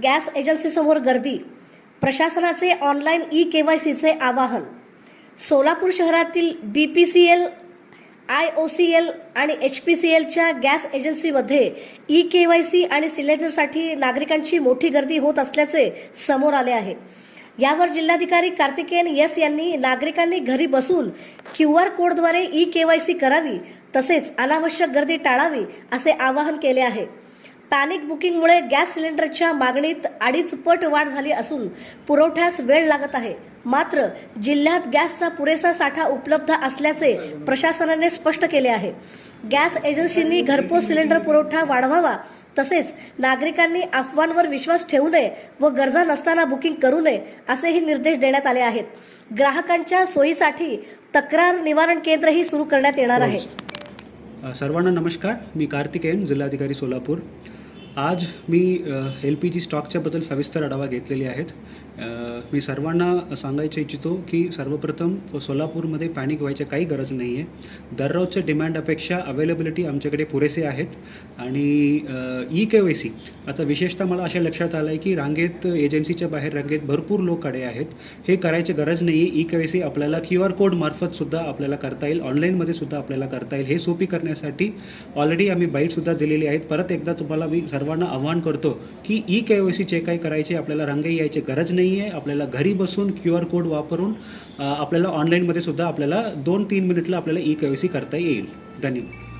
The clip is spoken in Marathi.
गॅस एजन्सीसमोर गर्दी, प्रशासनाचे ऑनलाईन ई-केवायसीचे आवाहन. सोलापूर शहरातील BPCL, IOCL आणि HPCLच्या गॅस एजन्सीमध्ये ई-केवायसी आणि सिलेंडरसाठी नागरिकांची मोठी गर्दी होत असल्याचे समोर आले आहे. यावर जिल्हाधिकारी कार्तिकेयन एस यांनी नागरिकांनी घरी बसून QR कोडद्वारे ई-केवायसी करावी, तसेच अनावश्यक गर्दी टाळावी असे आवाहन केले आहे. पॅनिक बुकिंगमुळे गॅस सिलेंडरच्या मागणीत 2.5 पट वाढ झाली असून पुरवठ्यास वेळ लागत आहे. मात्र जिल्ह्यात गॅसचा पुरेसा साठा उपलब्ध असल्याचे प्रशासनाने स्पष्ट केले आहे. गॅस एजन्सींनी घरपोच सिलेंडर पुरवठा वाढवावा, तसेच नागरिकांनी अफवांवर विश्वास ठेवू नये व गरजा नसताना बुकिंग करू नये असेही निर्देश देण्यात आले आहेत. ग्राहकांच्या सोयीसाठी तक्रार निवारण केंद्रही सुरू करण्यात येणार आहे. सर्वांना नमस्कार. मी कार्तिकेयन, जिल्हाधिकारी सोलापूर. आज मी LPG स्टॉकच्याबद्दल सविस्तर आढावा घेतलेले आहेत. मी सर्वांना सांगायचं इच्छितो की सर्वप्रथम सोलापूरमध्ये पॅनिक व्हायची काही गरज नाही आहे. दररोजच्या डिमांडपेक्षा अवेलेबिलिटी आमच्याकडे पुरेसे आहेत. आणि ई-केवायसी आता विशेषतः मला अशा लक्षात आलं आहे की रांगेत, एजन्सीच्या बाहेर रांगेत भरपूर लोक कडे आहेत. हे करायची गरज नाही आहे. ई-केवायसी आपल्याला QR कोडमार्फतसुद्धा आपल्याला करता येईल, ऑनलाईनमध्ये सुद्धा आपल्याला करता येईल. हे सोपी करण्यासाठी ऑलरेडी आम्ही बाईटसुद्धा दिलेली आहेत. परत एकदा तुम्हाला मी सर्वांना आवाहन करतो की ई-केवायसी जे काही करायचे आपल्याला रांगे यायची गरज नाही आहे. आपल्याला घरी बसून QR कोड वापरून आपल्याला ऑनलाईनमध्ये सुद्धा आपल्याला 2-3 मिनिटला आपल्याला ई-केवायसी करता येईल. धन्यवाद.